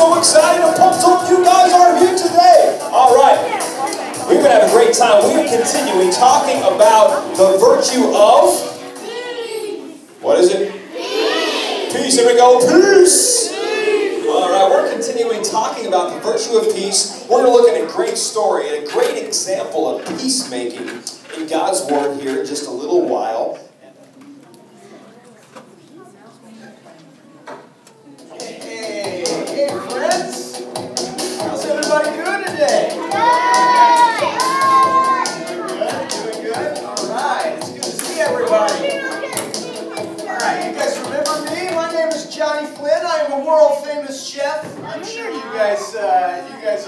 so excited and pumped up you guys are here today. All right, we're going to have a great time. We are continuing talking about the virtue of, what is it? Peace. Here we go. Peace. All right, we're continuing talking about the virtue of peace. We're going to look at a great story and a great example of peacemaking in God's Word here in just a little while. Hey friends! How's everybody doing today? Doing good? Alright, it's good to see everybody. Alright, you guys remember me? My name is Johnny Flynn. I am a world famous chef. I'm sure you guys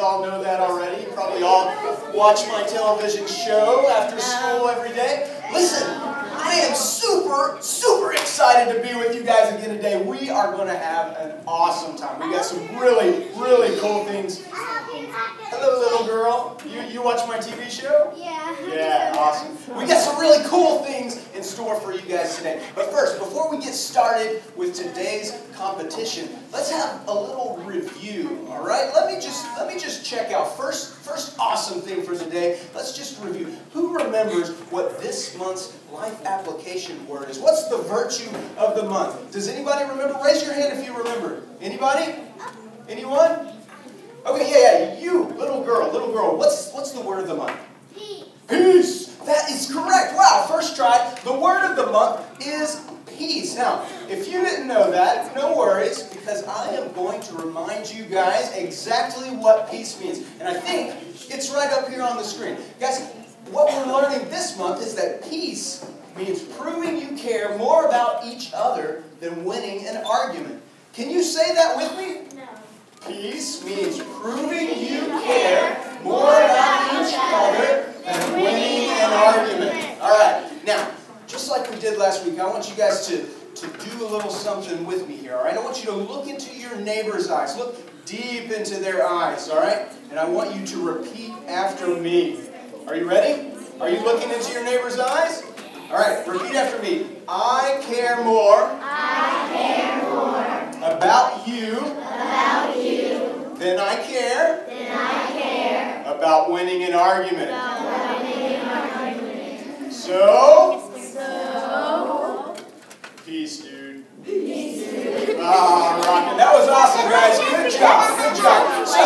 all know that already. You probably all watch my television show after school every day. Listen, I am super excited to be with you guys again today. We are going to have an awesome time. We got some really cool things. Hello, little girl. You watch my TV show? Yeah. Yeah, awesome. We got some really cool things in store for you guys today. But first, before we get started with today's competition, let's have a little review, all right? Let me just check out first awesome thing for the day. Let's just review. Who remembers what this month's life application word is? What's the virtue of the month? Does anybody remember? Raise your hand if you remember. Anybody? Anyone? Okay, yeah, you, little girl, what's the word of the month? Peace. Peace. That is correct. Wow, first try. The word of the month is peace. Now, if you didn't know that, no worries, because I am going to remind you guys exactly what peace means. And I think it's right up here on the screen. Guys, what we're learning this month is that peace means proving you care more about each other than winning an argument. Can you say that with me? No. Peace means proving you care more about each other than winning an argument. All right. Now, just like we did last week, I want you guys to do a little something with me here, all right? I want you to look into your neighbor's eyes. Look deep into their eyes, all right? And I want you to repeat after me. Are you ready? Are you looking into your neighbor's eyes? All right, repeat after me. I care more. I care more About you. about you Than I care. than I care About winning an argument. about winning an argument. So. Peace. Peace, dude. Ah, rockin'. That was awesome, guys. Good job. So.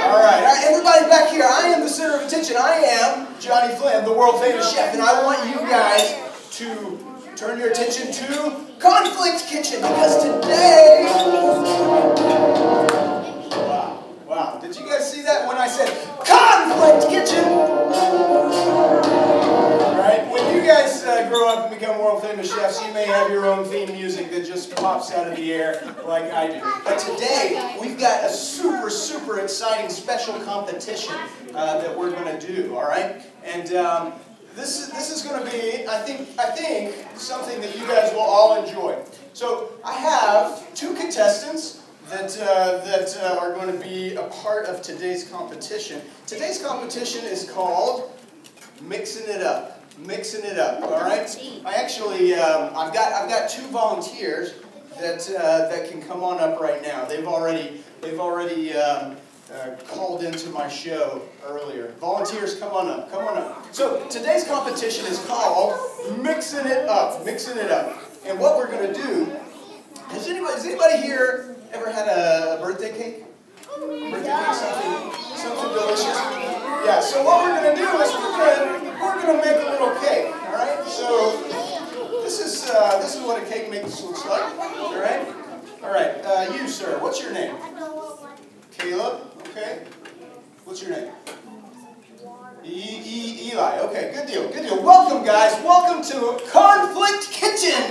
All right, everybody back here, I am the center of attention. I am Johnny Flynn, the world famous chef, and I want you guys to turn your attention to Conflict Kitchen, because today... Wow, did you guys see that when I said Conflict Kitchen? Right, when you guys grow up and become world famous chefs, you may have your own theme music that just pops out of the air like I do. But today, we've got a super exciting special competition that we're going to do, all right? And this is going to be, I think, something that you guys will all enjoy. So I have two contestants that are going to be a part of today's competition. Today's competition is called Mixing It Up. Mixing it up, all right? I actually, I've got two volunteers that can come on up right now. They've already called into my show earlier. Volunteers, come on up. So today's competition is called Mixing It Up. Mixing it up. And what we're going to do, has anybody here ever had a birthday cake? Birthday cake, something delicious. Yeah. So what we're going to do is we're going to make a little cake. All right. So this is what a cake mix looks like. All right. All right. You, sir. What's your name? Caleb. Okay. What's your name? Eli. Okay. Good deal. Welcome, guys. Welcome to Conflict Kitchen.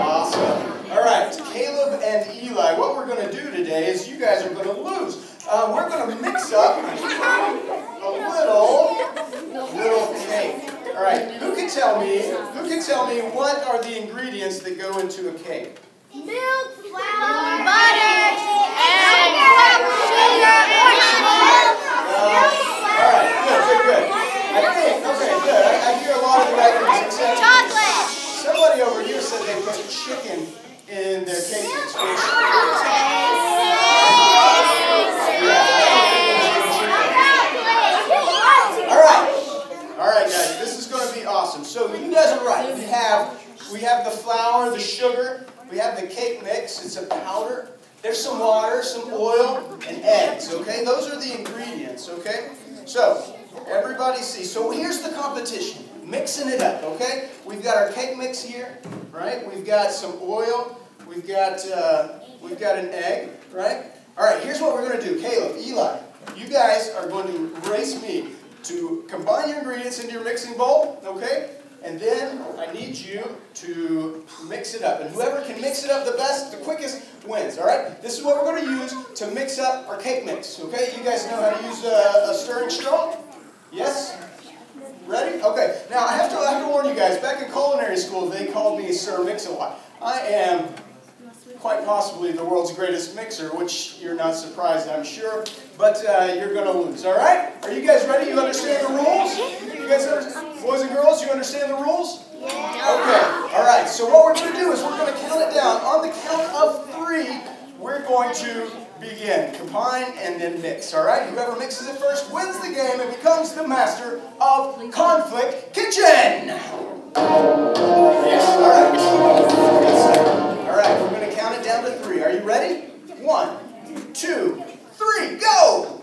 Awesome. All right, Caleb and Eli, what we're going to do today is you guys are going to lose. We're going to mix up a little cake. All right, who can tell me what are the ingredients that go into a cake? Milk, flour, butter, egg, sugar, all right, good. I hear a lot of the right things except chocolate. somebody over here said they put chicken in their cake mix, which all right, guys, this is going to be awesome. So you guys are right. We have the flour, the sugar, we have the cake mix. It's a powder. There's some water, some oil, and eggs. Okay, those are the ingredients. Okay, so everybody see. So here's the competition. Mixing it up. Okay, we've got our cake mix here, right? We've got some oil. We've got an egg, right? All right. Here's what we're going to do. Caleb, Eli, you guys are going to race me to combine your ingredients into your mixing bowl, okay? And then I need you to mix it up. And whoever can mix it up the best, the quickest, wins, all right? This is what we're going to use to mix up our cake mix, okay? You guys know how to use a stirring straw? Yes? Ready? Okay. Now, I have to warn you guys, back in culinary school, they called me Sir Mix-a-Lot. I am quite possibly the world's greatest mixer, which you're not surprised, I'm sure, but you're going to lose, all right? Are you guys ready? You understand the rules? You guys understand? Boys and girls, you understand the rules? Yeah. Okay, all right, so what we're going to do is we're going to count it down. On the count of 3, we're going to begin. Combine and then mix, all right? Whoever mixes it first wins the game and becomes the master of Conflict Kitchen. Yes, all right. All right, we're going to count it down to 3. Are you ready? 1, 2, 3, go!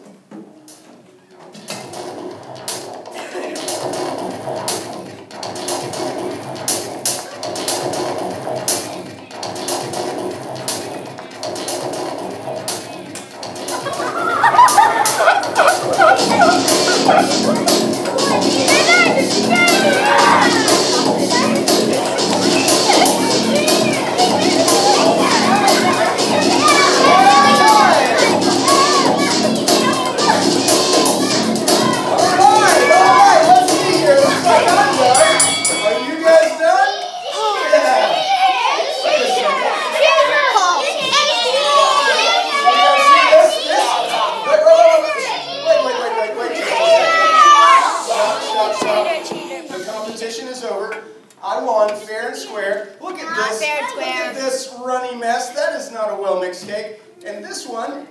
I won fair and square. Look at this. Fair and square. Look at this runny mess. That is not a well-mixed cake. And this one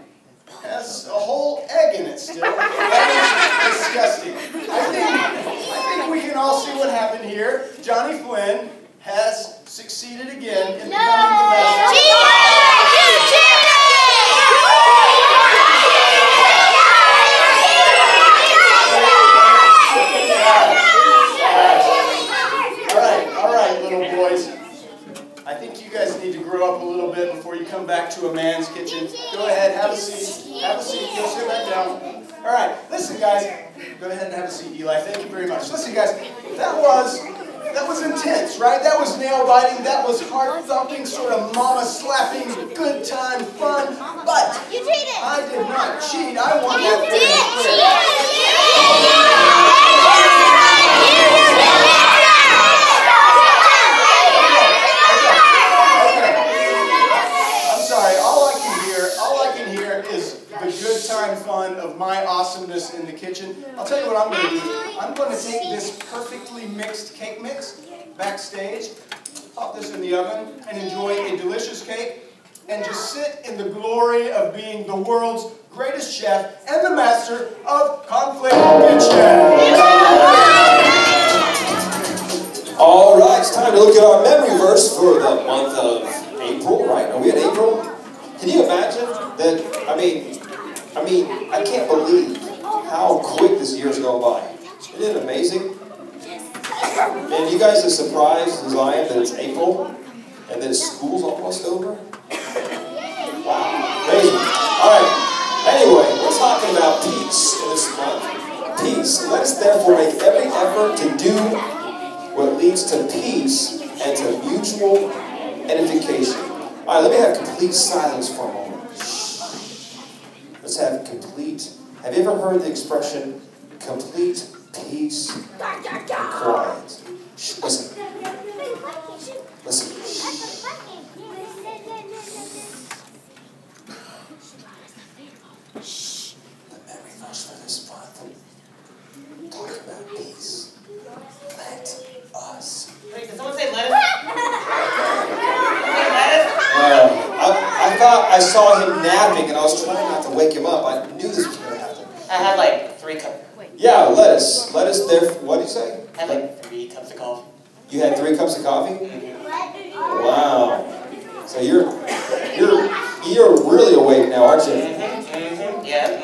has a whole egg in it still. That is disgusting. I think we can all see what happened here. Johnny Flynn has succeeded again in becoming the master. I think you guys need to grow up a little bit before you come back to a man's kitchen. Go ahead, have a seat. Have a seat. Go sit back down. All right, listen, guys. Go ahead and have a seat, Eli. Thank you very much. Listen, guys. That was intense, right? That was nail biting. That was heart thumping, sort of mama slapping, good time, fun. But you cheated. I did not cheat. I won that fair the good time fun of my awesomeness in the kitchen. I'll tell you what I'm going to do. I'm going to take this perfectly mixed cake mix backstage, pop this in the oven, and enjoy a delicious cake, and just sit in the glory of being the world's greatest chef and the master of Conflict Kitchen. All right, it's time to look at our memory verse for the month of April, right? Are we in April? Can you imagine that, I mean, I can't believe how quick this year's gone by. Isn't it amazing? And you guys are surprised as I am that it's April and that school's almost over? Wow, amazing. All right, anyway, we're talking about peace in this month. Peace. Let's therefore make every effort to do what leads to peace and to mutual edification. All right, let me have complete silence for a moment. Let's have complete. Have you ever heard the expression complete peace and quiet? Shh, listen. Listen. Shh. Shh. The memory verse for this month. Talk about peace. Let us. Wait, did someone say lettuce? Say lettuce? I saw him napping, and I was trying not to wake him up. I knew this was going to happen. I had like 3 cups. Yeah, lettuce. Lettuce there. What did you say? I had like 3 cups of coffee. You had 3 cups of coffee? Mm-hmm. Wow. So you're really awake now, aren't you? Mm-hmm. Yeah.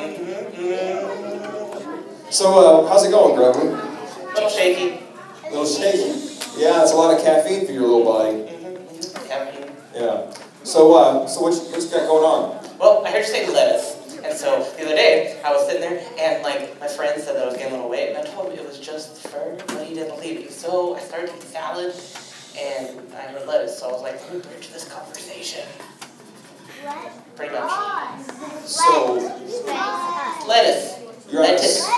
So how's it going, Grover? A little shaky. A little shaky. Yeah, it's a lot of caffeine for your little body. Caffeine. Yeah. So what you got going on? Well, I heard you say lettuce. And so the other day, I was sitting there, and like my friend said that I was gaining a little weight, and I told him it was just fur, but he didn't believe me. So I started eating salad, and I heard lettuce. So I was like, let me bridge this conversation. Pretty much. So Lettuce.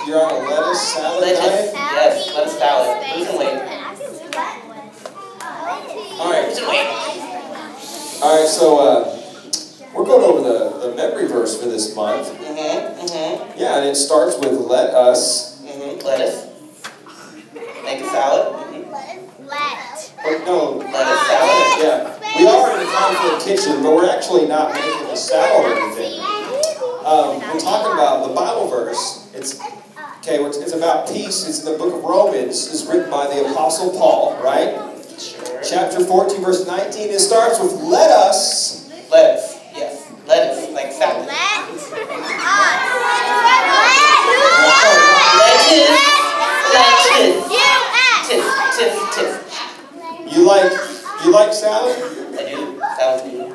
you're on a lettuce salad Lettuce. diet? Yes, lettuce salad. Losing weight. All right. Losing weight. All right. So we're going over the memory verse for this month. Yeah, and it starts with let us. Lettuce. Make a salad. No, Lettuce salad. yeah. We are in the conflict kitchen, but we're actually not making a salad or anything. We're talking about the Bible verse. It's about peace. It's in the book of Romans. It's written by the Apostle Paul, right? Sure. Chapter 14, verse 19. It starts with let us. Lettuce. Yes. Lettuce. Like salad. You like salad? I do. Sounds good.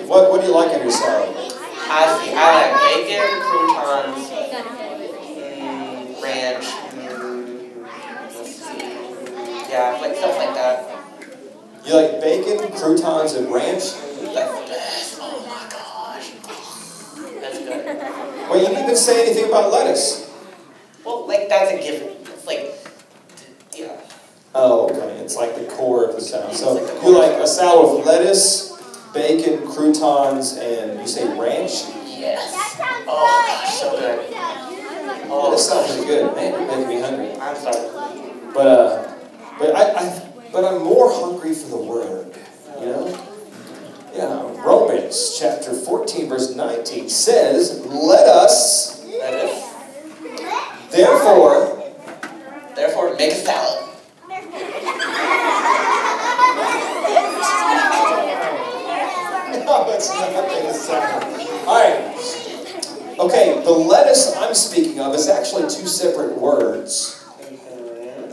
What do you like in your salad? I like bacon, croutons, ranch. Let's see. Yeah, like stuff like that. You like bacon, croutons, and ranch? That's the best. Oh my gosh. That's good. Well, you didn't even say anything about lettuce. Well, like that's a given. It's like, yeah. Oh, okay. It's like the core of the salad. So you like a salad with lettuce, bacon, croutons, and you say ranch? Yes. Oh gosh, so good. Oh, This sounds pretty good. Man, you're making me hungry. I'm sorry. But I'm more hungry for the word. You know? Yeah. Romans chapter 14, verse 19 says, let us therefore make a salad. No, it's not making a salad. Alright. Okay, the lettuce I'm speaking of is actually 2 separate words.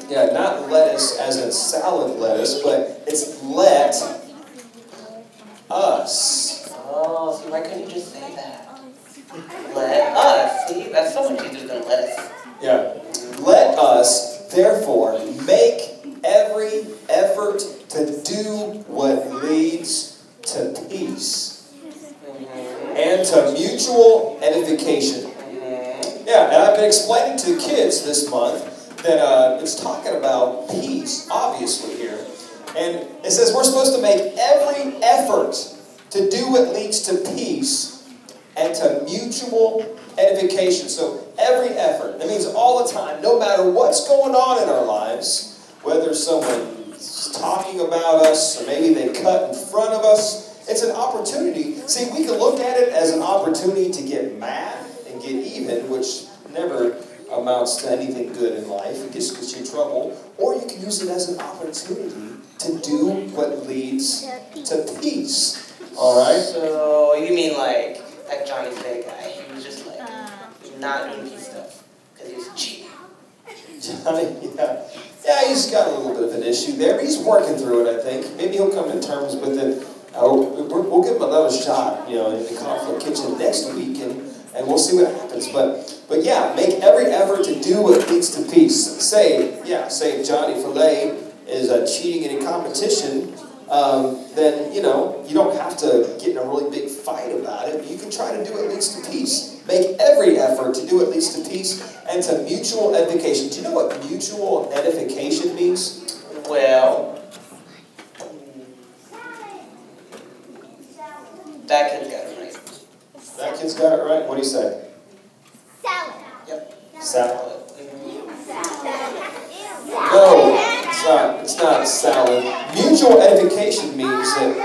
Yeah, not lettuce as in salad lettuce, but it's let us. Oh, see, why couldn't you just say that? Let us. See, that's so much easier than lettuce. Yeah. Let us, therefore, make every effort to do what leads to peace and to mutual edification. Yeah, and I've been explaining to kids this month that it's talking about peace, obviously, here. And it says we're supposed to make every effort to do what leads to peace and to mutual edification. So every effort, that means all the time, no matter what's going on in our lives, whether someone's talking about us or maybe they cut in front of us, it's an opportunity. See, we can look at it as an opportunity to get mad and get even, which never amounts to anything good in life. It just gets you in trouble. Or you can use it as an opportunity to do what leads to peace. All right? So, you mean like that Johnny Faye guy? He was just like not doing peace stuff because he was cheating. Johnny, yeah, he's got a little bit of an issue there. He's working through it, I think. Maybe he'll come to terms with it. We'll give him another shot, in the conflict kitchen next week, and we'll see what happens. But yeah, make every effort to do what leads to peace. Say Johnny Filet is cheating in a competition, then you don't have to get in a really big fight about it. You can try to do what leads to peace. Make every effort to do what leads to peace and to mutual edification. Do you know what mutual edification means? Well, that kid's got it right. That kid's got it right. What do you say? Salad. Yep. Salad. No, it's not salad. Mutual edification means that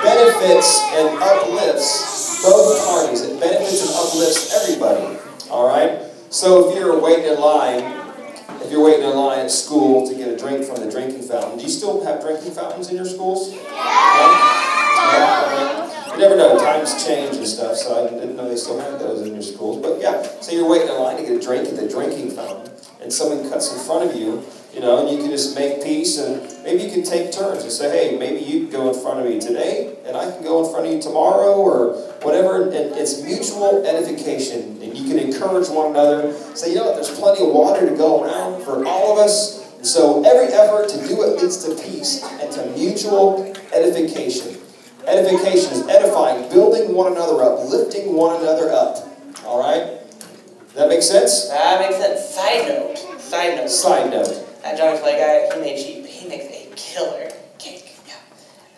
benefits and uplifts both parties. It benefits and uplifts everybody. All right? So if you're waiting in line at school to get a drink from the drinking fountain, do you still have drinking fountains in your schools? Yeah. You never know, times change and stuff, so I didn't know they still had those in your schools. But yeah, so you're waiting in line to get a drink at the drinking fountain, and someone cuts in front of you, you know, and you can just make peace, and maybe you can take turns and say, hey, maybe you can go in front of me today, and I can go in front of you tomorrow, or whatever. And it's mutual edification, and you can encourage one another. Say, you know what, there's plenty of water to go around for all of us. And so every effort to do it leads to peace and to mutual edification. Edification is edifying, building one another up, lifting one another up. All right? Does that make sense? That makes sense. Side note. Side note. That Johnny Clay guy, he makes a killer cake. Yeah.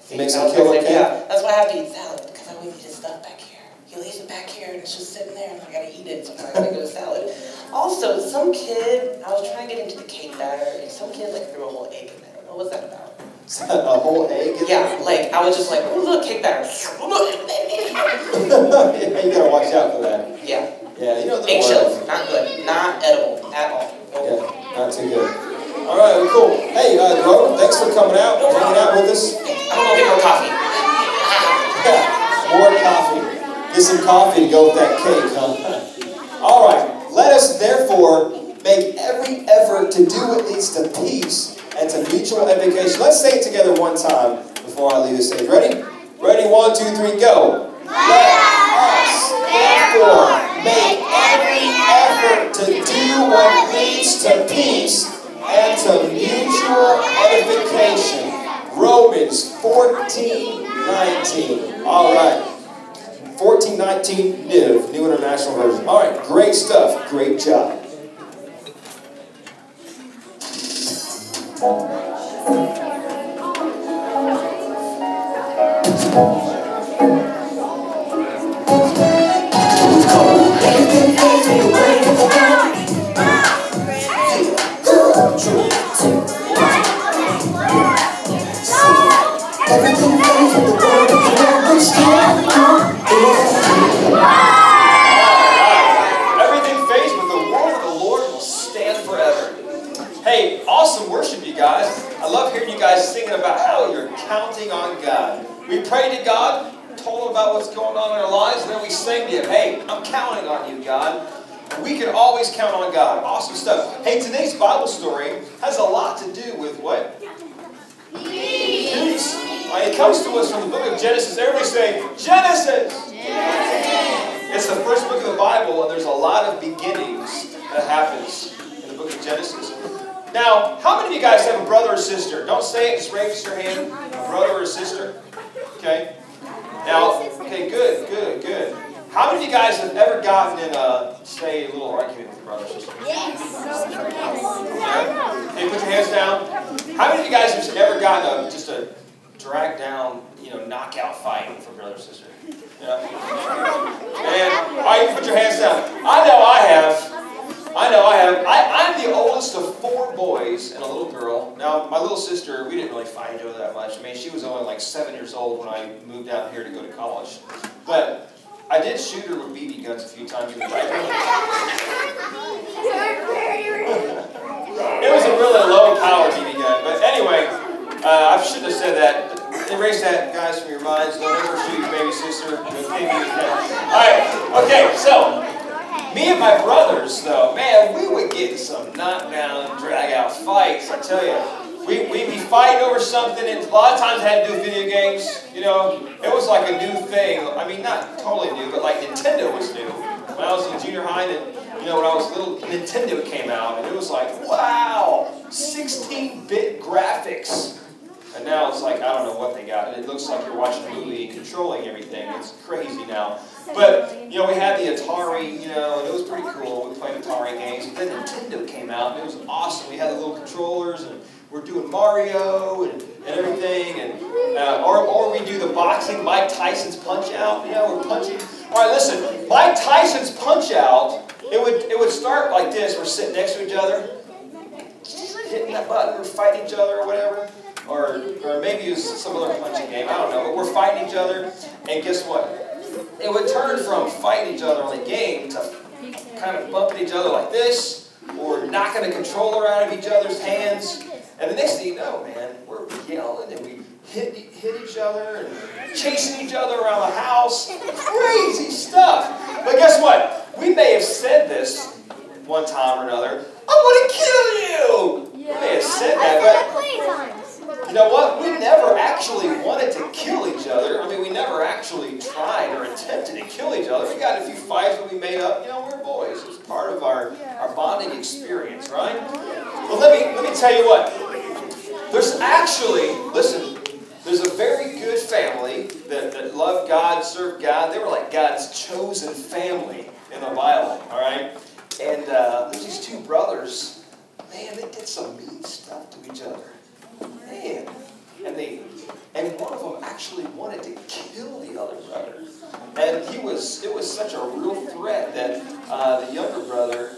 He makes a killer cake? Yeah. That's why I have to eat salad, because I always eat his stuff back here. He leaves it back here, and it's just sitting there, and I gotta eat it, so I'm gonna go salad. Also, some kid, I was trying to get into the cake batter, and some kid like threw a whole egg in there. What was that about? A whole egg? Yeah, like, I was just like, oh, look, cake batter. Yeah, you gotta watch out for that. Yeah. Yeah, you know the eggshells, not good. Not edible at all. Yeah, not too good. All right, well, cool. Hey, Grover, thanks for coming out, hanging out with us. I'm gonna go get more coffee. Yeah, more coffee. Get some coffee to go with that cake, huh? All right, let us therefore make every effort to do what leads to peace and to mutual edification. Let's say it together one time before I leave the stage. Ready? Ready? 1, 2, 3, go. Let us therefore make every effort to do what leads to peace and to mutual edification. Romans 14:19. All right. 14:19, New International Version. All right, great stuff. Great job. Hey, awesome worship, you guys. I love hearing you guys singing about how you're counting on God. We prayed to God, told Him about what's going on in our lives, and then we sang to Him, hey, I'm counting on you, God. We can always count on God. Awesome stuff. Hey, today's Bible story has a lot to do with what? Peace. It comes to us from the book of Genesis. Everybody say, Genesis! Genesis! It's the first book of the Bible, and there's a lot of beginnings that happens in the book of Genesis. Now, how many of you guys have a brother or sister? Don't say it, just raise your hand. A brother or a sister? Okay. Now, okay, good. How many of you guys have ever gotten in a little argument with your brother or sister? Yes. Okay, put your hands down. How many of you guys have ever gotten just a drag down, knockout fight with a brother or sister? Yeah. And, all right, put your hands down. I know I have. I'm the oldest of 4 boys and a little girl. Now, my little sister, we didn't really fight each other that much. I mean, she was only like 7 years old when I moved out here to go to college. But I did shoot her with BB guns a few times in the right. It was a really low-power BB gun. But anyway, I shouldn't have said that. Erase that, guys, from your minds. Don't ever shoot your baby sister. All right, okay, so me and my brothers, though, man, we would get in some knockdown, drag-out fights, I tell you. We'd be fighting over something, and a lot of times it had to do with video games, It was like a new thing. I mean, not totally new, but like Nintendo was new. When I was in junior high, and when I was little, Nintendo came out, and it was like, wow, 16-bit graphics. And now it's like, I don't know what they got. And it looks like you're watching a movie and controlling everything. It's crazy now. But, we had the Atari, and it was pretty cool. We played Atari games. But then Nintendo came out, and it was awesome. We had the little controllers, and we're doing Mario and everything. And or we do the boxing, Mike Tyson's Punch-Out. We're punching. All right, listen. Mike Tyson's Punch-Out, it would start like this. We're sitting next to each other, hitting that button, we're fighting each other or whatever. or maybe it was some other punching game, I don't know, but we're fighting each other, and guess what? It would turn from fighting each other on the game to kind of bumping each other like this, or knocking the controller out of each other's hands, and the next thing you know, man, we're yelling, and we hit each other, and chasing each other around the house, crazy stuff. But guess what? We may have said this one time or another, I want to kill you! We may have said that, but you know what? We never actually wanted to kill each other. I mean, we never actually tried or attempted to kill each other. We got a few fights when we made up. You know, we were boys. It was part of our bonding experience, right? But let me tell you what. There's actually, listen, there's a very good family that loved God, served God. They were like God's chosen family in the Bible, all right? And there's these two brothers. Man, they did some mean stuff to each other. Man. And one of them actually wanted to kill the other brother. And it was such a real threat that the younger brother,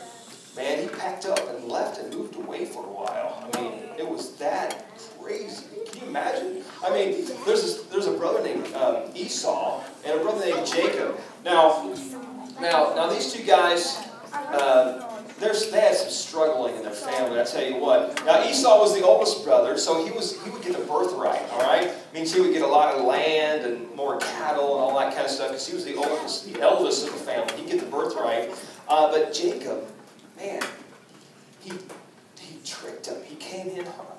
man, he packed up and left and moved away for a while. I mean, it was that crazy. Can you imagine? I mean, there's a brother named Esau and a brother named Jacob. Now these two guys, they had some struggling in their family, I tell you what. Now, Esau was the oldest brother, so he would get the birthright, all right? Means he would get a lot of land and more cattle and all that kind of stuff, because he was the oldest, the eldest of the family. He'd get the birthright. But Jacob, man, he tricked him.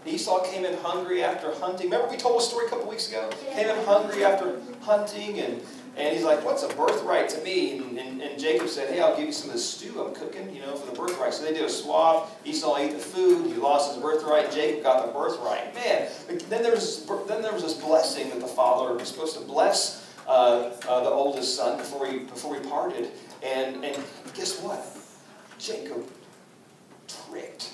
Esau came in hungry after hunting. Remember we told a story a couple weeks ago? Came in hungry after hunting, and he's like, what's a birthright to me? And Jacob said, hey, I'll give you some of the stew I'm cooking, you know, for the birthright. So they did a swap. Esau ate the food. He lost his birthright. Jacob got the birthright. Man, then there was this blessing that the father was supposed to bless the oldest son before we parted. And guess what? Jacob tricked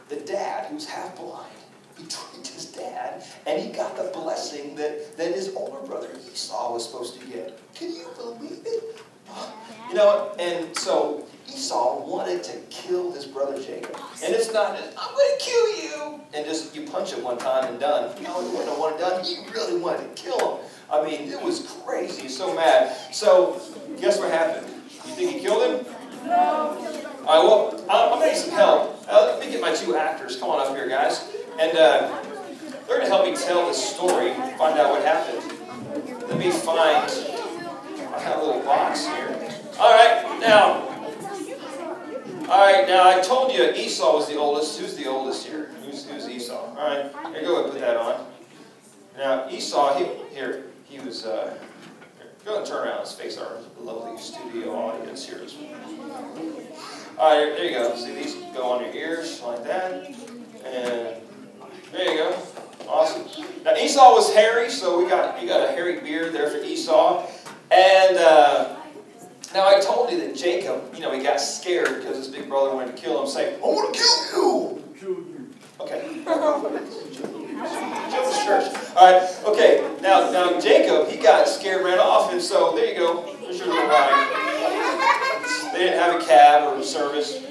the dad, who's half blind. He tricked his dad, and he got the blessing that his older brother Esau was supposed to get. Can you believe it? You know, and so Esau wanted to kill his brother Jacob. And it's not just, I'm going to kill you, and just you punch him one time and done. No, he wouldn't have wanted done. He really wanted to kill him. I mean, it was crazy. He's so mad. So, guess what happened? You think he killed him? No. All right, well, I'm going to need some help. Let me get my two actors. Come on up here, guys. And they're going to help me tell this story, find out what happened. Let me find, I have a little box here. All right, now I told you Esau was the oldest. Who's the oldest here? Who's Esau? All right, here, go ahead and put that on. Now, Esau, he was, go ahead and turn around and face our lovely studio audience here as well. All right, there you go. See, these go on your ears like that. And there you go. Awesome. Now, Esau was hairy, so you got a hairy beard there for Esau. And now I told you that Jacob, you know, he got scared because his big brother wanted to kill him, saying, I want to kill you. Okay. Joe's church. All right. Okay. Now Jacob, he got scared, ran off, and so there you go. There's your little ride. They didn't have a cab or service,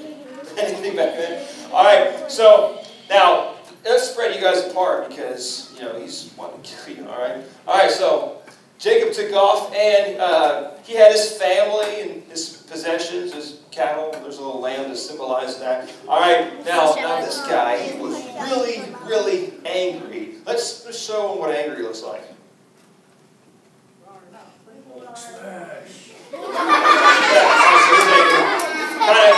anything back then. All right. So now let's spread you guys apart because you know he's wanting to kill you. All right. All right. So Jacob took off, and he had his family and his possessions, his cattle. There's a little lamb to symbolize that. All right, now this guy, he was really, really angry. Let's show him what angry looks like.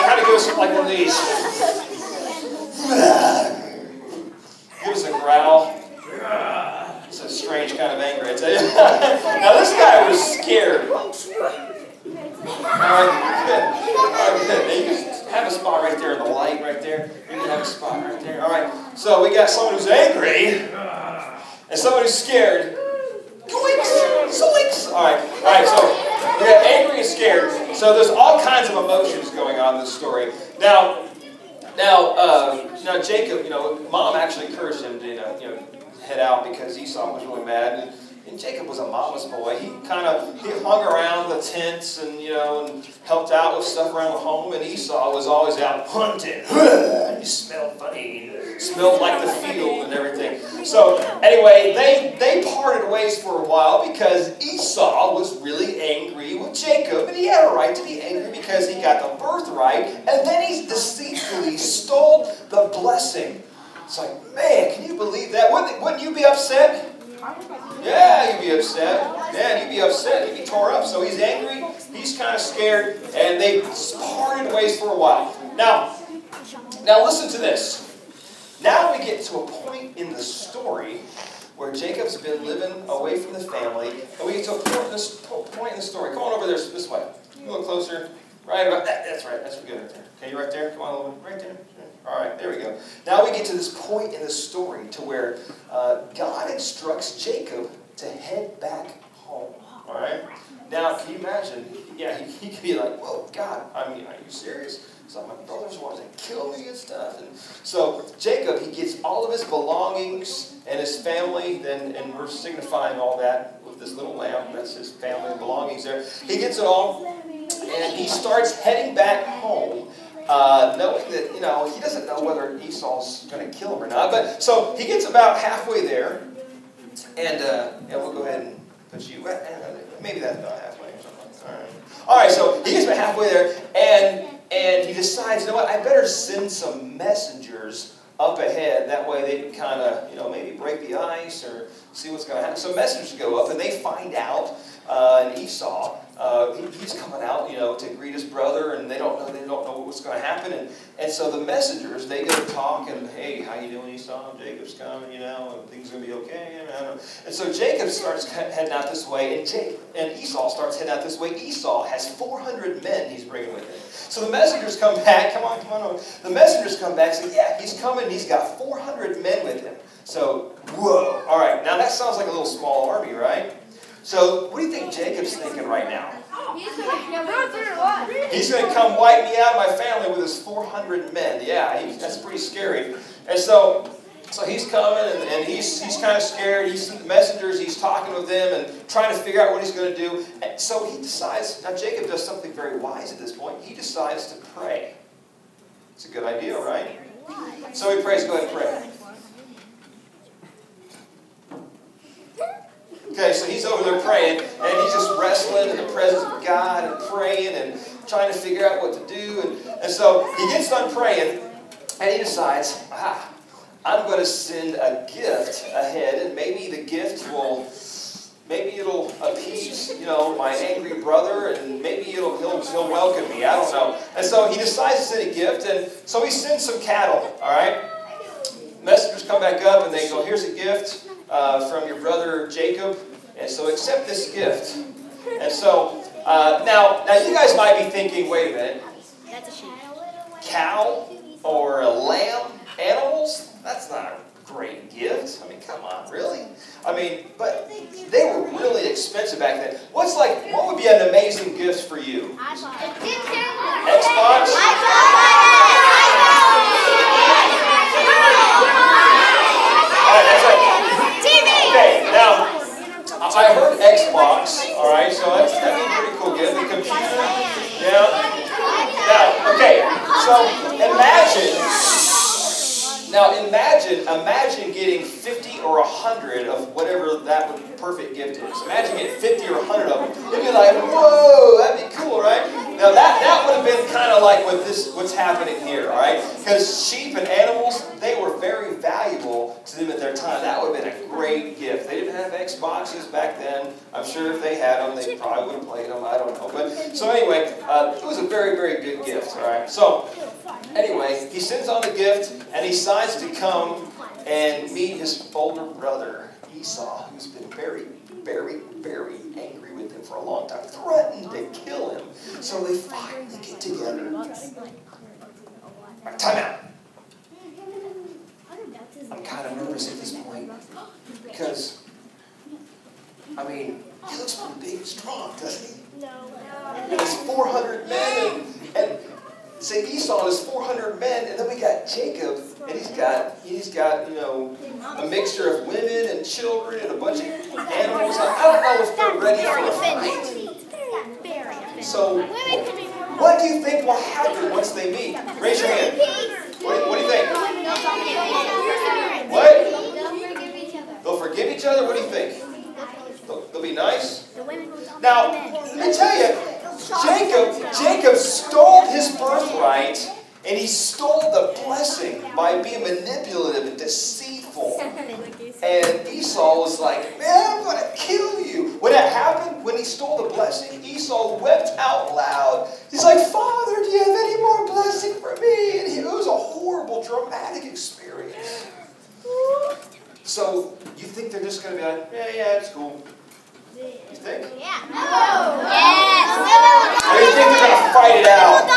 Kind of goes like one of these. Give us a growl. It's a strange kind of anger, I tell you. Now this guy was scared. Alright, good. Alright, good. Now you can have a spot right there in the light right there. You can have a spot right there. Alright, so we got someone who's angry and someone who's scared. Zoinks! Alright, so we got angry and scared. So there's all kinds of emotions going on in this story. Now Jacob, you know, Mom actually encouraged him to, you know, head out because Esau was really mad. And Jacob was a mama's boy. He hung around the tents and, and helped out with stuff around the home. And Esau was always out hunting. He smelled funny. Smelled like the field and everything. So anyway, they parted ways for a while because Esau was really angry with Jacob. And he had a right to be angry because he got the birthright. And then he deceitfully stole the blessing. It's like, man, can you believe that? Wouldn't you be upset? Yeah, you'd be upset. Yeah, you'd be upset. You'd be tore up. So he's angry. He's kind of scared. And they parted ways for a while. Now listen to this. Now we get to a point in the story where Jacob's been living away from the family. And we get to a point in the story. Come on over there this way. A little closer. Right about that. That's right. That's good right there. Okay, you right there? Come on a little bit. Right there. All right, there we go. Now we get to this point in the story to where God instructs Jacob to head back home. All right? Now, can you imagine? Yeah, he could be like, whoa, God, I mean, are you serious? So my brothers want to kill me and stuff. And so Jacob, he gets all of his belongings and his family, and we're signifying all that with this little lamb. That's his family and belongings there. He gets it all, and he starts heading back home. Knowing that, he doesn't know whether Esau's going to kill him or not. But so he gets about halfway there, and we'll go ahead and put you. Maybe that's about halfway or something. All right. So he gets about halfway there, and he decides, you know what? I better send some messengers up ahead. That way they can kind of, maybe break the ice or see what's going to happen. So messengers go up, and they find out. And Esau, he's coming out, to greet his brother, and they don't know what's going to happen. And so the messengers, they go to talk, and hey, how you doing, Esau? Jacob's coming, and things are going to be okay. And so Jacob starts heading out this way, and Esau starts heading out this way. Esau has 400 men he's bringing with him. So the messengers come back. Come on over. The messengers come back and say, yeah, he's coming. He's got 400 men with him. So, whoa. All right, now that sounds like a little small army, right? So, what do you think Jacob's thinking right now? He's going to come wipe me out of my family with his 400 men. Yeah, that's pretty scary. And so he's coming, and he's kind of scared. He's the messengers. He's talking with them and trying to figure out what he's going to do. And so he decides. Now Jacob does something very wise at this point. He decides to pray. It's a good idea, right? So he prays. Go ahead and pray. Okay, so he's over there praying, and he's just wrestling in the presence of God and praying and trying to figure out what to do. And so he gets done praying, and he decides, I'm going to send a gift ahead, and maybe the gift it'll appease, my angry brother, and maybe he'll welcome me. I don't know. And so he decides to send a gift, and so he sends some cattle, all right? Messengers come back up, and they go, here's a gift from your brother Jacob, and so accept this gift. And so now you guys might be thinking, wait a minute, cow or a lamb, animals? That's not a great gift. I mean, come on, really? I mean, but they were really expensive back then. What would be an amazing gift for you? Xbox? Okay, now, I heard Xbox, all right, so that'd be a pretty cool gift. The computer, yeah. Now, okay, so imagine getting 50 or 100 of whatever that perfect gift is. Imagine getting 50 or 100 of them. It'd be like, whoa, that'd be cool, right? Now, that would have been kind of like what's happening here, all right? Because sheep and animals, they were very valuable to them at their time. That would have been a great gift. They didn't have Xboxes back then. I'm sure if they had them, they probably would have played them. I don't know. But so anyway, it was a very, very good gift, all right? So anyway, he sends on the gift, and he decides to come and meet his older brother, Esau, who's been very, very, very angry with him for a long time, threatened to kill him. So they finally get together. Right, time out. I'm kind of nervous at this point because, I mean, he looks pretty big and strong, doesn't he? No. There's 400 men, and say Esau is 400 men, and then we got Jacob, And he's got, you know, a mixture of women and children and a bunch of animals. I don't know if they're ready for a fight. So, what do you think will happen once they meet? Raise your hand. What do you think? What? They'll forgive each other? What do you think? They'll be nice? Now, let me tell you, Jacob stole his birthright, and he stole the blessing by being manipulative and deceitful. And Esau was like, man, I'm going to kill you. When that happened, when he stole the blessing, Esau wept out loud. He's like, Father, do you have any more blessing for me? And it was a horrible, dramatic experience. So, you think they're just going to be like, yeah, it's cool. You think? Yeah. No. Yes. Or do you think they're going to fight it out?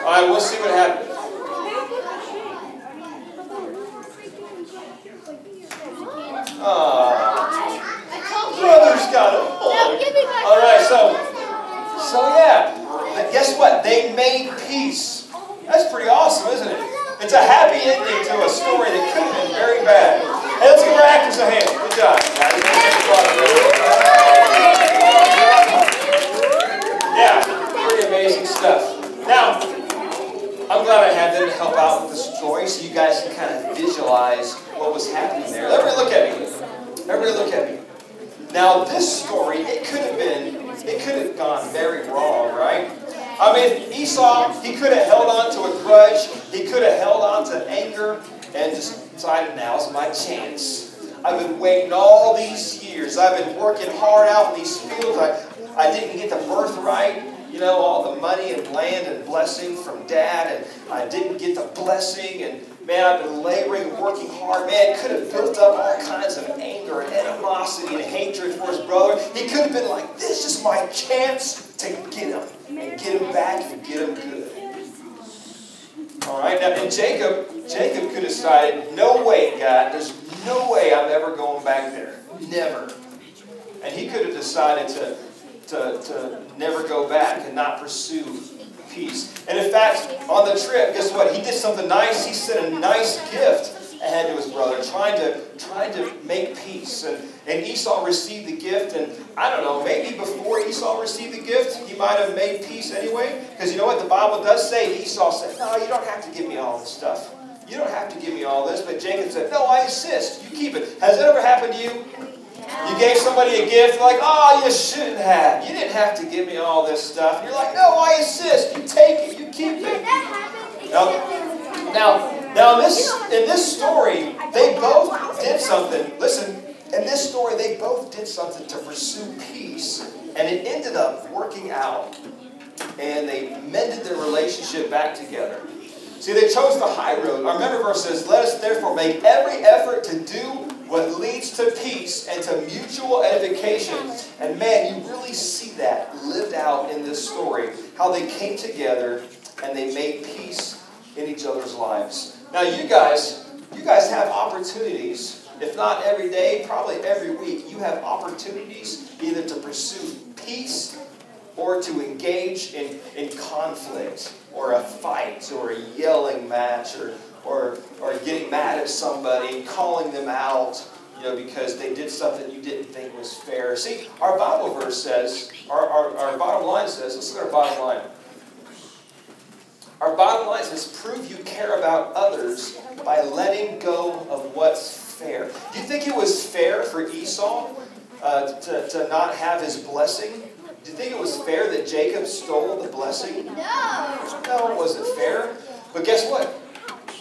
All right, we'll see what happens. Brother's got a hug. All right, so yeah. Guess what? They made peace. That's pretty awesome, isn't it? It's a happy ending to a story that could have been very bad. Hey, let's give our actors a hand. Good job. Yeah, pretty amazing stuff. Now, I'm glad I had them to help out with the story so you guys can kind of visualize what was happening there. Everybody look at me. Everybody look at me. Now, this story, it could have gone very wrong, right? I mean, Esau, he could have held on to a grudge. He could have held on to anger and just decided, now's my chance. I've been waiting all these years. I've been working hard out in these fields. I didn't get the birthright, you know, all the money and land and blessing from Dad, and I didn't get the blessing, and man, I've been laboring and working hard. Man, could have built up all kinds of anger and animosity and hatred for his brother. He could have been like, this is my chance to get him and get him back and get him good. All right, now, and Jacob could have decided, no way, God, there's no way I'm ever going back there. Never. And he could have decided to never go back and not pursue peace. And in fact, on the trip, guess what? He did something nice. He sent a nice gift ahead to his brother, trying to make peace. And Esau received the gift, and I don't know, maybe before Esau received the gift, he might have made peace anyway. Because you know what the Bible does say? Esau said, no, you don't have to give me all this stuff. You don't have to give me all this. But Jacob said, no, I insist. You keep it. Has it ever happened to you? You gave somebody a gift, you're like, oh, you shouldn't have. You didn't have to give me all this stuff. And you're like, no, I insist. You take it. You keep it. Now in this story, they both did something. Listen, in this story, they both did something to pursue peace. And it ended up working out. And they mended their relationship back together. See, they chose the high road. Our memory verse says, let us therefore make every effort to do what leads to peace and to mutual edification. And man, you really see that lived out in this story. How they came together and they made peace in each other's lives. Now you guys have opportunities, if not every day, probably every week, you have opportunities either to pursue peace or to engage in conflict or a fight or a yelling match or getting mad at somebody, calling them out, you know, because they did something you didn't think was fair. See, our Bible verse says, our bottom line says, let's look at our bottom line. Our bottom line says, prove you care about others by letting go of what's fair. Do you think it was fair for Esau to not have his blessing? Do you think it was fair that Jacob stole the blessing? No, it wasn't fair. But guess what?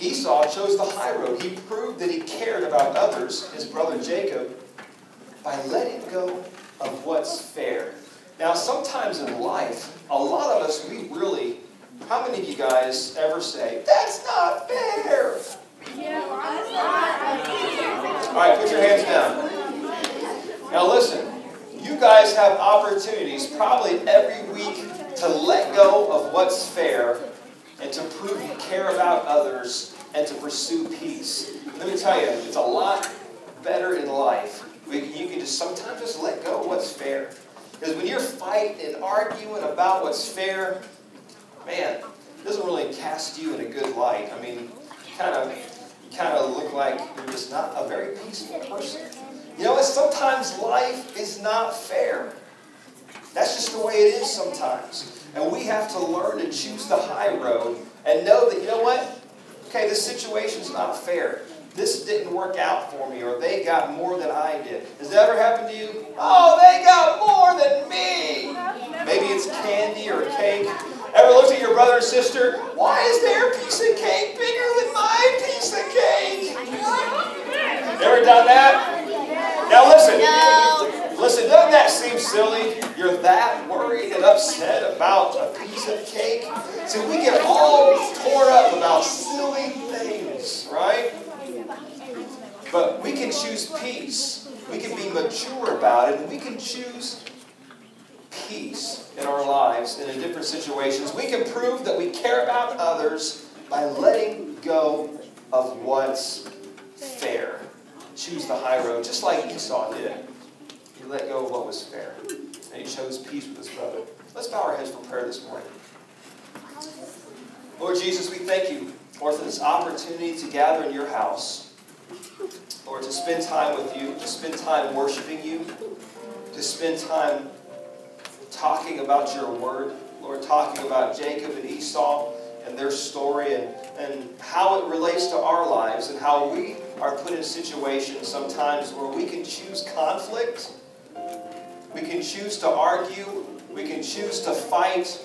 Esau chose the high road. He proved that he cared about others, his brother Jacob, by letting go of what's fair. Now, sometimes in life, a lot of us, we really, how many of you guys ever say, that's not fair? All right, put your hands down. Now listen, you guys have opportunities probably every week to let go of what's fair and to prove you care about others and to pursue peace. Let me tell you, it's a lot better in life. You can just sometimes just let go of what's fair. Because when you're fighting and arguing about what's fair, man, really cast you in a good light. I mean, you kind of look like you're just not a very peaceful person. You know what? Sometimes life is not fair. That's just the way it is sometimes. And we have to learn to choose the high road and know that, you know what? Okay, this situation's not fair. This didn't work out for me, or they got more than I did. Has that ever happened to you? Oh, they got more than me. Maybe it's candy or cake. Ever looked at your brother or sister? Why is their piece of cake bigger than my piece of cake? Ever done that? Now listen, doesn't that seem silly? You're that worried and upset about a piece of cake? See, we get all torn up about silly things, right? But we can choose peace. We can be mature about it, and we can choose peace in our lives and in different situations. We can prove that we care about others by letting go of what's fair. Choose the high road, just like Esau did. He let go of what was fair, and he chose peace with his brother. Let's bow our heads for prayer this morning. Lord Jesus, we thank you, Lord, for this opportunity to gather in your house. Lord, to spend time with you, to spend time worshiping you, to spend time talking about your word. Lord, talking about Jacob and Esau and their story and how it relates to our lives and how we are put in situations sometimes where we can choose conflict, we can choose to argue, we can choose to fight,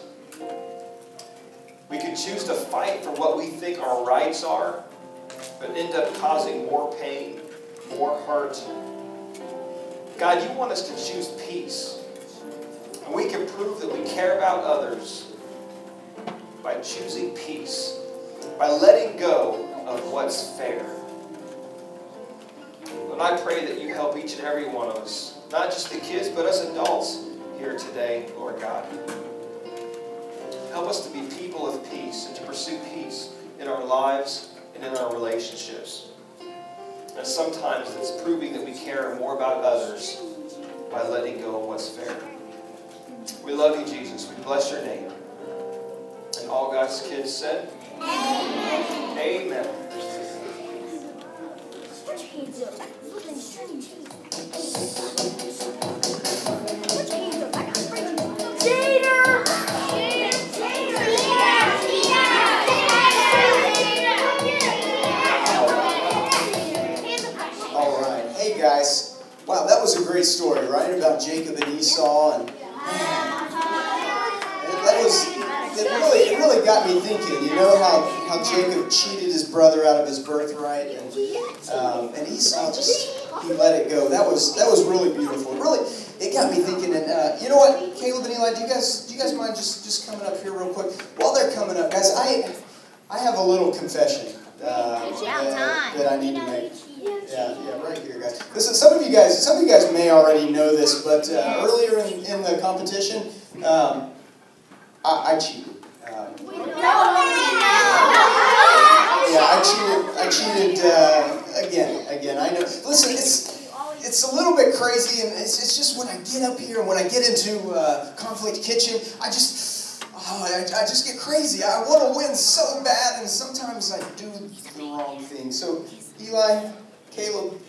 we can choose to fight for what we think our rights are, but end up causing more pain, more hurt. God, you want us to choose peace. And we can prove that we care about others by choosing peace, by letting go of what's fair. And I pray that you help each and every one of us, not just the kids, but us adults here today, Lord God. Help us to be people of peace and to pursue peace in our lives and in our relationships. And sometimes it's proving that we care more about others by letting go of what's fair. We love you, Jesus. We bless your name. And all God's kids said, Amen. Amen. All right. Hey, guys. Wow, that was a great story, right? About Jacob and Esau. And it really got me thinking, you know, how Jacob cheated his brother out of his birthright, and Esau he let it go. That was really beautiful. Really, it got me thinking. And you know what, Caleb and Eli, do you guys mind just coming up here real quick? While they're coming up, guys, I have a little confession that I need to make. Yeah, right here, guys. Listen, some of you guys may already know this, but earlier in the competition, I cheated. I cheated again. I know. Listen, it's a little bit crazy, and it's just when I get up here and when I get into Conflict Kitchen, I just get crazy. I want to win so bad, and sometimes I do the wrong thing. So, Eli, Caleb,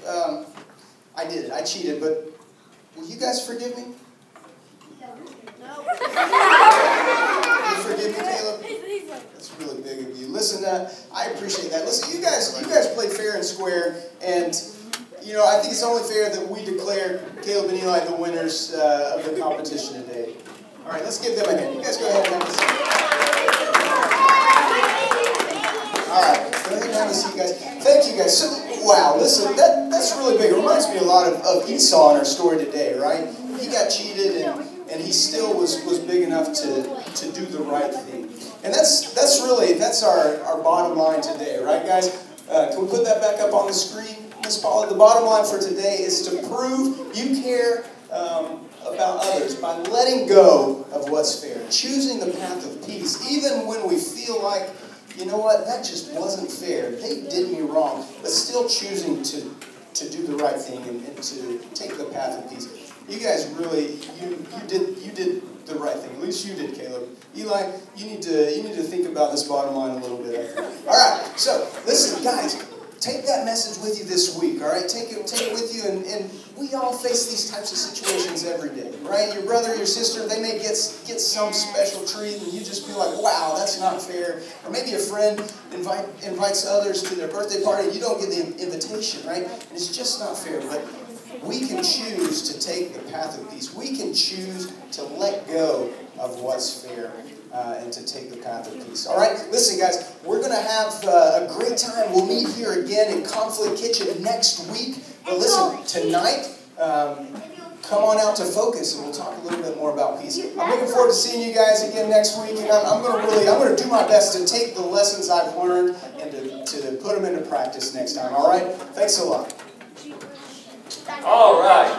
I did it. I cheated, but will you guys forgive me? No. You forgive me, Caleb? That's really big of you. Listen, I appreciate that. Listen, you guys played fair and square, and you know, I think it's only fair that we declare Caleb and Eli the winners of the competition today. All right, let's give them a hand. You guys go ahead and have a seat. All right, go ahead and have a seat, guys. Thank you, guys. So, wow, listen, that's really big. It reminds me a lot of Esau in our story today, right? He got cheated, and he still was big enough to do the right thing. And that's our bottom line today, right, guys? Can we put that back up on the screen, Miss Paula? The bottom line for today is to prove you care about others by letting go of what's fair, choosing the path of peace, even when we feel like, you know what, that just wasn't fair. They did me wrong, but still choosing to to do the right thing and to take the path of peace. You guys really, you did the right thing. At least you did, Caleb. Eli, you need to think about this bottom line a little bit, I think. All right, so listen, guys, take that message with you this week, all right? Take it with you, and we all face these types of situations every day, right? Your brother, your sister, they may get some special treat, and you just feel like, wow, that's not fair. Or maybe a friend invites others to their birthday party, and you don't get the invitation, right? And it's just not fair, but we can choose to take the path of peace. We can choose to let go of what's fair and to take the path of peace. All right? Listen, guys, we're going to have a great time. We'll meet here again in Conflict Kitchen next week. But listen, tonight, come on out to Focus, and we'll talk a little bit more about peace. I'm looking forward to seeing you guys again next week, and I'm going to do my best to take the lessons I've learned and to put them into practice next time. All right? Thanks a lot. All right.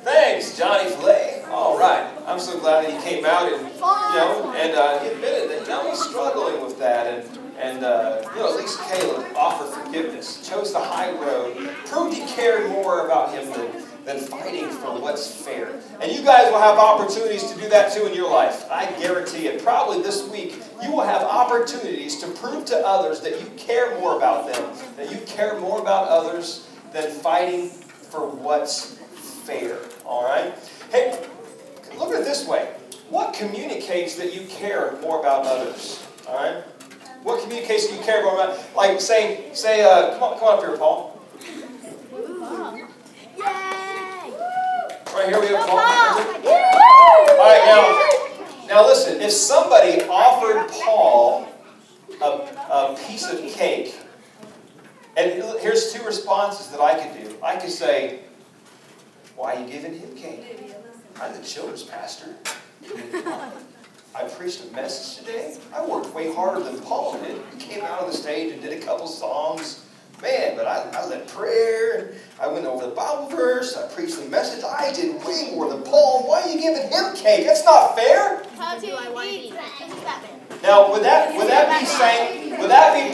Thanks, Johnny Flay. All right. I'm so glad that he came out and, he admitted that, he's struggling with that. And at least Caleb offered forgiveness, chose the high road, proved he cared more about him than fighting for what's fair. And you guys will have opportunities to do that too in your life. I guarantee it. Probably this week, you will have opportunities to prove to others that you care more about them, that you care more about others than fighting for what's fair. All right? Hey, look at it this way. What communicates that you care more about others? All right? What communicates that you care more about? Like, say, come on up here, Paul. Yay! Right here we have Paul. All right, now listen. If somebody offered Paul a piece of cake, and here's two responses that I could do. I could say, why are you giving him cake? I'm the children's pastor. I preached a message today. I worked way harder than Paul did. He came out on the stage and did a couple songs. Man, but I led prayer. I went over the Bible verse. I preached the message. I did way more than Paul. Why are you giving him cake? That's not fair. How do I want to eat? Now, would that be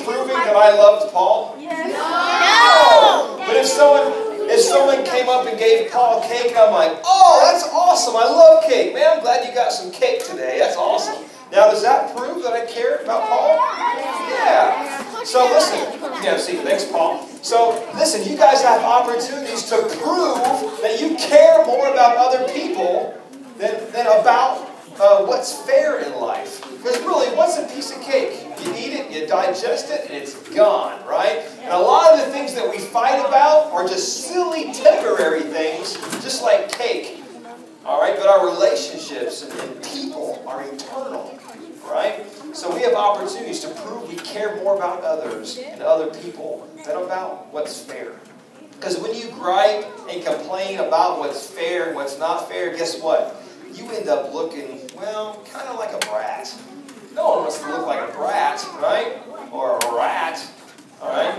proving that I loved Paul? Yes. No. But if someone came up and gave Paul cake, I'm like, oh, that's awesome. I love cake. Man, I'm glad you got some cake today. That's awesome. Now, does that prove that I care about Paul? Yeah. So listen. Yeah, see, thanks, Paul. So listen, you guys have opportunities to prove that you care more about other people than about what's fair in life. Because really, what's a piece of cake? You eat it, you digest it, and it's gone, right? And a lot of the things that we fight about are just silly, temporary things, just like cake. All right? But our relationships and people are eternal, right? So we have opportunities to prove we care more about others and other people than about what's fair. Because when you gripe and complain about what's fair and what's not fair, guess what? You end up looking, well, kind of like a brat. No one wants to look like a brat, right? Or a rat, all right?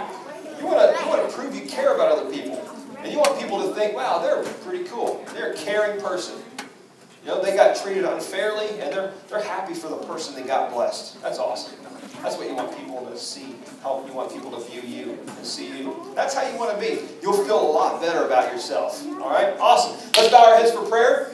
You want to prove you care about other people. And you want people to think, wow, they're pretty cool. They're a caring person. They got treated unfairly, and they're happy for the person that got blessed. That's awesome. That's what you want people to see. How you want people to view you and see you. That's how you want to be. You'll feel a lot better about yourself. All right? Awesome. Let's bow our heads for prayer.